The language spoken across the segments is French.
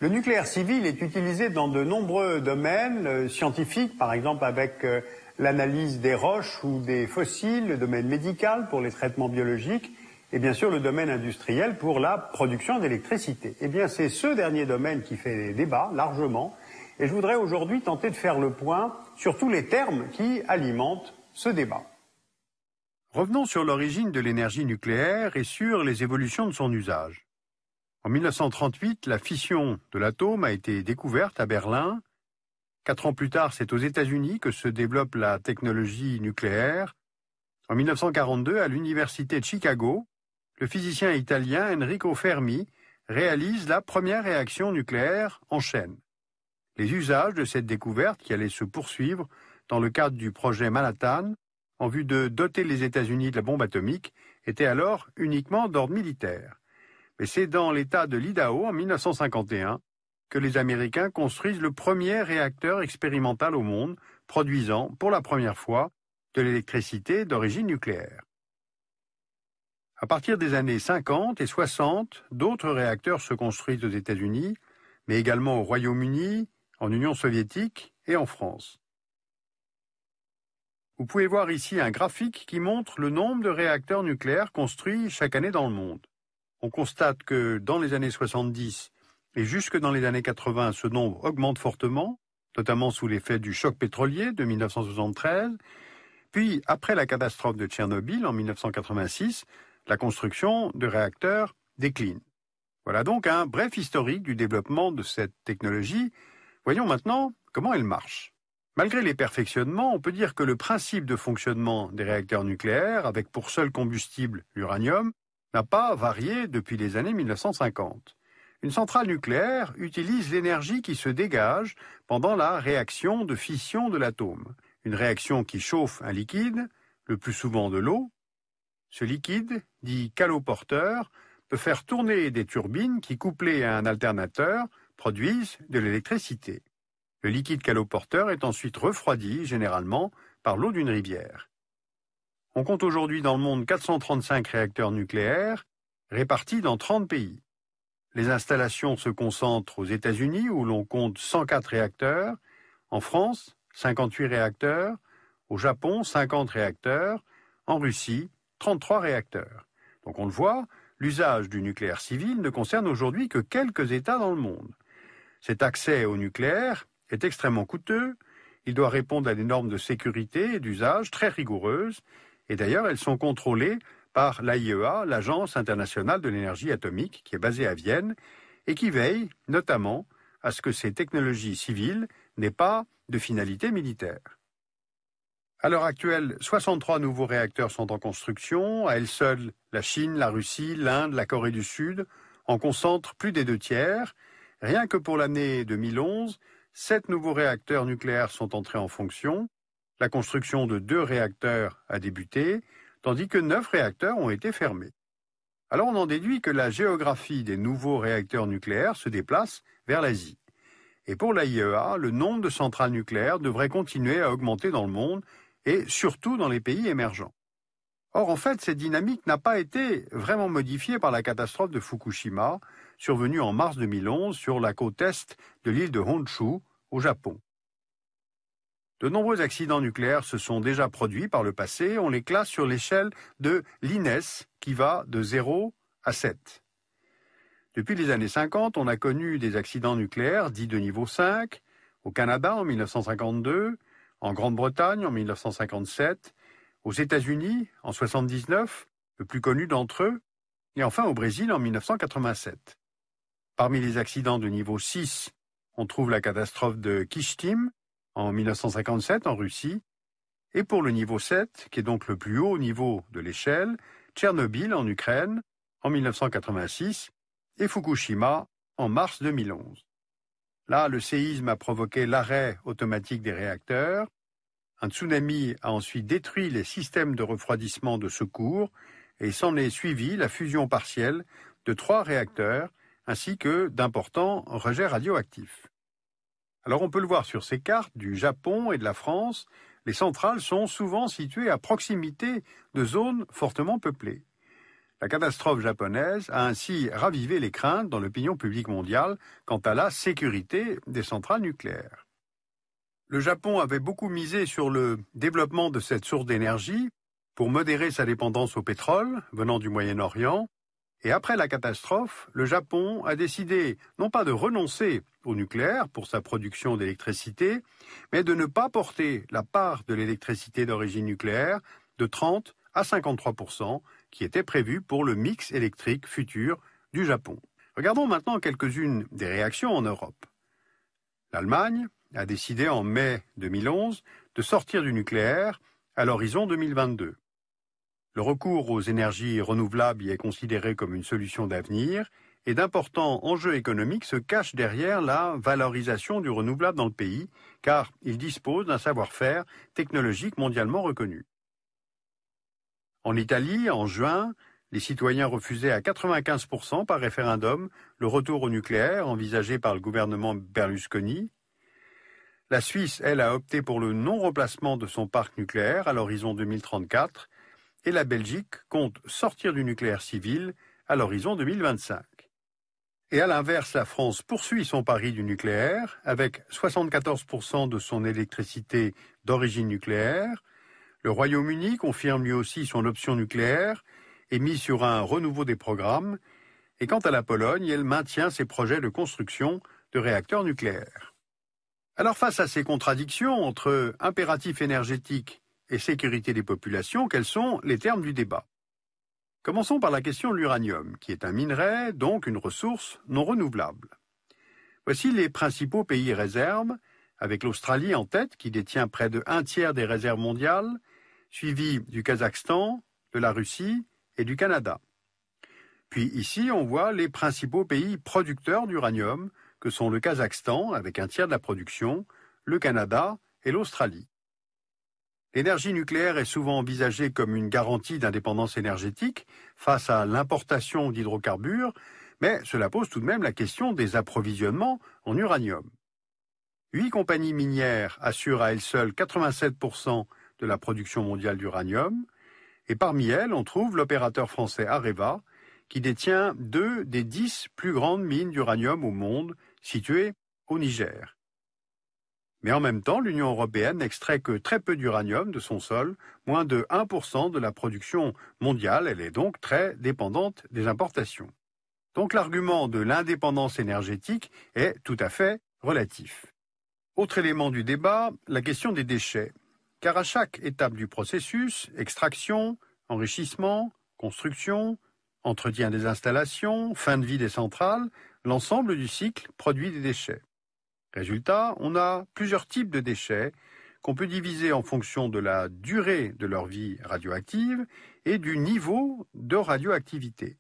Le nucléaire civil est utilisé dans de nombreux domaines scientifiques, par exemple avec l'analyse des roches ou des fossiles, le domaine médical pour les traitements biologiques, et bien sûr le domaine industriel pour la production d'électricité. Eh bien, c'est ce dernier domaine qui fait débat largement, et je voudrais aujourd'hui tenter de faire le point sur tous les termes qui alimentent ce débat. Revenons sur l'origine de l'énergie nucléaire et sur les évolutions de son usage. En 1938, la fission de l'atome a été découverte à Berlin. 4 ans plus tard, c'est aux États-Unis que se développe la technologie nucléaire. En 1942, à l'université de Chicago, le physicien italien Enrico Fermi réalise la première réaction nucléaire en chaîne. Les usages de cette découverte, qui allait se poursuivre dans le cadre du projet Manhattan, en vue de doter les États-Unis de la bombe atomique, étaient alors uniquement d'ordre militaire. Mais c'est dans l'État de l'Idaho, en 1951, que les Américains construisent le premier réacteur expérimental au monde, produisant, pour la première fois, de l'électricité d'origine nucléaire. À partir des années 50 et 60, d'autres réacteurs se construisent aux États-Unis, mais également au Royaume-Uni, en Union soviétique et en France. Vous pouvez voir ici un graphique qui montre le nombre de réacteurs nucléaires construits chaque année dans le monde. On constate que dans les années 70 et jusque dans les années 80, ce nombre augmente fortement, notamment sous l'effet du choc pétrolier de 1973. Puis, après la catastrophe de Tchernobyl en 1986, la construction de réacteurs décline. Voilà donc un bref historique du développement de cette technologie. Voyons maintenant comment elle marche. Malgré les perfectionnements, on peut dire que le principe de fonctionnement des réacteurs nucléaires, avec pour seul combustible l'uranium, n'a pas varié depuis les années 1950. Une centrale nucléaire utilise l'énergie qui se dégage pendant la réaction de fission de l'atome. Une réaction qui chauffe un liquide, le plus souvent de l'eau. Ce liquide, dit caloporteur, peut faire tourner des turbines qui, couplées à un alternateur, produisent de l'électricité. Le liquide caloporteur est ensuite refroidi, généralement, par l'eau d'une rivière. On compte aujourd'hui dans le monde 435 réacteurs nucléaires, répartis dans 30 pays. Les installations se concentrent aux États-Unis, où l'on compte 104 réacteurs, en France, 58 réacteurs, au Japon, 50 réacteurs, en Russie, 33 réacteurs. Donc on le voit, l'usage du nucléaire civil ne concerne aujourd'hui que quelques États dans le monde. Cet accès au nucléaire est extrêmement coûteux, il doit répondre à des normes de sécurité et d'usage très rigoureuses, et d'ailleurs elles sont contrôlées par l'AIEA, l'Agence internationale de l'énergie atomique, qui est basée à Vienne, et qui veille notamment à ce que ces technologies civiles n'aient pas de finalité militaire. À l'heure actuelle, 63 nouveaux réacteurs sont en construction. À elles seules, la Chine, la Russie, l'Inde, la Corée du Sud en concentrent plus des 2/3. Rien que pour l'année 2011, 7 nouveaux réacteurs nucléaires sont entrés en fonction. La construction de 2 réacteurs a débuté, tandis que 9 réacteurs ont été fermés. Alors on en déduit que la géographie des nouveaux réacteurs nucléaires se déplace vers l'Asie. Et pour l'AIEA, le nombre de centrales nucléaires devrait continuer à augmenter dans le monde, et surtout dans les pays émergents. Or, en fait, cette dynamique n'a pas été vraiment modifiée par la catastrophe de Fukushima, survenue en mars 2011 sur la côte est de l'île de Honshu, au Japon. De nombreux accidents nucléaires se sont déjà produits par le passé. On les classe sur l'échelle de l'INES, qui va de 0 à 7. Depuis les années 50, on a connu des accidents nucléaires dits de niveau 5, au Canada en 1952, en Grande-Bretagne en 1957, aux États-Unis en 1979, le plus connu d'entre eux, et enfin au Brésil en 1987. Parmi les accidents de niveau 6, on trouve la catastrophe de Kyshtym en 1957 en Russie, et pour le niveau 7, qui est donc le plus haut niveau de l'échelle, Tchernobyl en Ukraine en 1986 et Fukushima en mars 2011. Là, le séisme a provoqué l'arrêt automatique des réacteurs. Un tsunami a ensuite détruit les systèmes de refroidissement de secours et s'en est suivi la fusion partielle de 3 réacteurs ainsi que d'importants rejets radioactifs. Alors on peut le voir sur ces cartes du Japon et de la France, les centrales sont souvent situées à proximité de zones fortement peuplées. La catastrophe japonaise a ainsi ravivé les craintes dans l'opinion publique mondiale quant à la sécurité des centrales nucléaires. Le Japon avait beaucoup misé sur le développement de cette source d'énergie pour modérer sa dépendance au pétrole venant du Moyen-Orient. Et après la catastrophe, le Japon a décidé non pas de renoncer au nucléaire pour sa production d'électricité, mais de ne pas porter la part de l'électricité d'origine nucléaire de 30 à 53% qui était prévue pour le mix électrique futur du Japon. Regardons maintenant quelques-unes des réactions en Europe. L'Allemagne a décidé en mai 2011 de sortir du nucléaire à l'horizon 2022. Le recours aux énergies renouvelables y est considéré comme une solution d'avenir et d'importants enjeux économiques se cachent derrière la valorisation du renouvelable dans le pays, car il dispose d'un savoir-faire technologique mondialement reconnu. En Italie, en juin, les citoyens refusaient à 95% par référendum le retour au nucléaire envisagé par le gouvernement Berlusconi. La Suisse, elle, a opté pour le non-remplacement de son parc nucléaire à l'horizon 2034 et la Belgique compte sortir du nucléaire civil à l'horizon 2025. Et à l'inverse, la France poursuit son pari du nucléaire avec 74% de son électricité d'origine nucléaire. Le Royaume-Uni confirme lui aussi son option nucléaire et mise sur un renouveau des programmes. Et quant à la Pologne, elle maintient ses projets de construction de réacteurs nucléaires. Alors face à ces contradictions entre impératifs énergétiques et sécurité des populations, quels sont les termes du débat? Commençons par la question de l'uranium, qui est un minerai, donc une ressource non renouvelable. Voici les principaux pays réserves, avec l'Australie en tête, qui détient près de 1/3 des réserves mondiales, suivi du Kazakhstan, de la Russie et du Canada. Puis ici, on voit les principaux pays producteurs d'uranium, que sont le Kazakhstan, avec 1/3 de la production, le Canada et l'Australie. L'énergie nucléaire est souvent envisagée comme une garantie d'indépendance énergétique face à l'importation d'hydrocarbures, mais cela pose tout de même la question des approvisionnements en uranium. 8 compagnies minières assurent à elles seules 87% de la production mondiale d'uranium, et parmi elles, on trouve l'opérateur français Areva, qui détient 2 des 10 plus grandes mines d'uranium au monde, situées au Niger. Mais en même temps, l'Union européenne n'extrait que très peu d'uranium de son sol, moins de 1% de la production mondiale, elle est donc très dépendante des importations. Donc l'argument de l'indépendance énergétique est tout à fait relatif. Autre élément du débat, la question des déchets. Car à chaque étape du processus, extraction, enrichissement, construction, entretien des installations, fin de vie des centrales, l'ensemble du cycle produit des déchets. Résultat, on a plusieurs types de déchets qu'on peut diviser en fonction de la durée de leur vie radioactive et du niveau de radioactivité.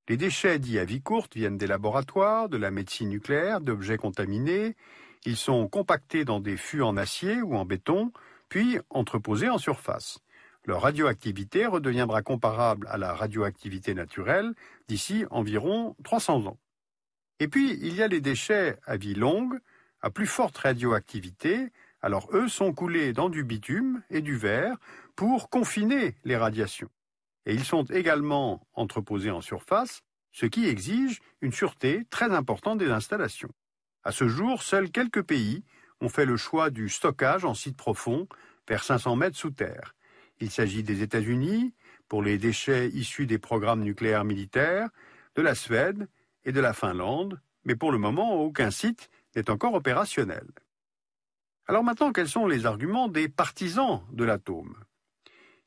Les déchets dits à vie courte viennent des laboratoires, de la médecine nucléaire, d'objets contaminés. Ils sont compactés dans des fûts en acier ou en béton, puis entreposés en surface. Leur radioactivité redeviendra comparable à la radioactivité naturelle d'ici environ 300 ans. Et puis, il y a les déchets à vie longue, à plus forte radioactivité. Alors, eux sont coulés dans du bitume et du verre pour confiner les radiations. Et ils sont également entreposés en surface, ce qui exige une sûreté très importante des installations. À ce jour, seuls quelques pays ont fait le choix du stockage en site profond, vers 500 mètres sous terre. Il s'agit des États-Unis, pour les déchets issus des programmes nucléaires militaires, de la Suède et de la Finlande, mais pour le moment, aucun site n'est encore opérationnel. Alors maintenant, quels sont les arguments des partisans de l'atome?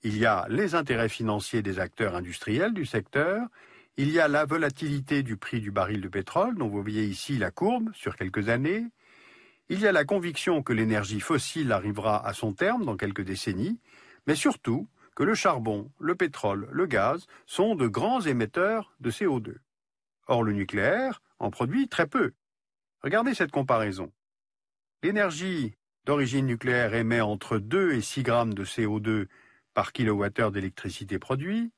Il y a les intérêts financiers des acteurs industriels du secteur, il y a la volatilité du prix du baril de pétrole, dont vous voyez ici la courbe sur quelques années, il y a la conviction que l'énergie fossile arrivera à son terme dans quelques décennies, mais surtout que le charbon, le pétrole, le gaz sont de grands émetteurs de CO2. Or, le nucléaire en produit très peu. Regardez cette comparaison. L'énergie d'origine nucléaire émet entre 2 et 6 grammes de CO2 par kilowattheure d'électricité produit.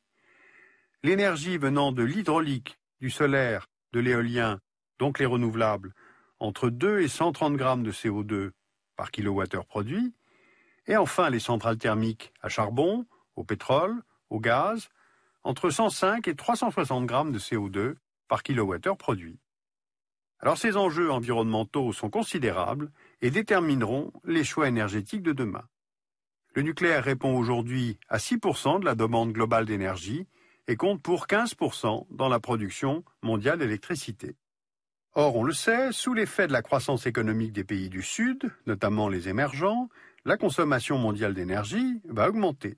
L'énergie venant de l'hydraulique, du solaire, de l'éolien, donc les renouvelables, entre 2 et 130 grammes de CO2 par kilowattheure produit. Et enfin, les centrales thermiques à charbon, au pétrole, au gaz, entre 105 et 360 grammes de CO2 par kilowattheure produit. Alors ces enjeux environnementaux sont considérables et détermineront les choix énergétiques de demain. Le nucléaire répond aujourd'hui à 6% de la demande globale d'énergie et compte pour 15% dans la production mondiale d'électricité. Or, on le sait, sous l'effet de la croissance économique des pays du Sud, notamment les émergents, la consommation mondiale d'énergie va augmenter.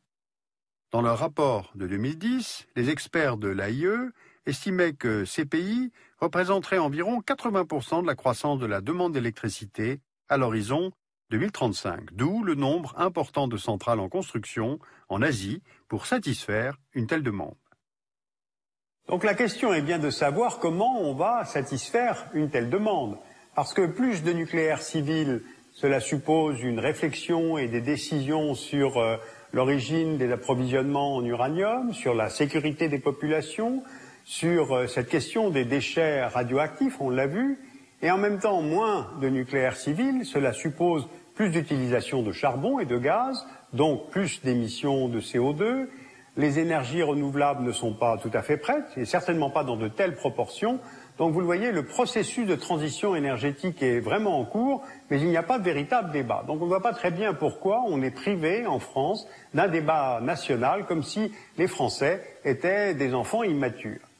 Dans leur rapport de 2010, les experts de l'AIE estimaient que ces pays représenteraient environ 80% de la croissance de la demande d'électricité à l'horizon 2035, d'où le nombre important de centrales en construction en Asie pour satisfaire une telle demande. Donc la question est bien de savoir comment on va satisfaire une telle demande. Parce que plus de nucléaire civil, cela suppose une réflexion et des décisions sur l'origine des approvisionnements en uranium, sur la sécurité des populations, sur cette question des déchets radioactifs, on l'a vu. Et en même temps, moins de nucléaire civil, cela suppose plus d'utilisation de charbon et de gaz, donc plus d'émissions de CO2. Les énergies renouvelables ne sont pas tout à fait prêtes, et certainement pas dans de telles proportions. Donc vous le voyez, le processus de transition énergétique est vraiment en cours, mais il n'y a pas de véritable débat. Donc on ne voit pas très bien pourquoi on est privé en France d'un débat national, comme si les Français étaient des enfants immatures.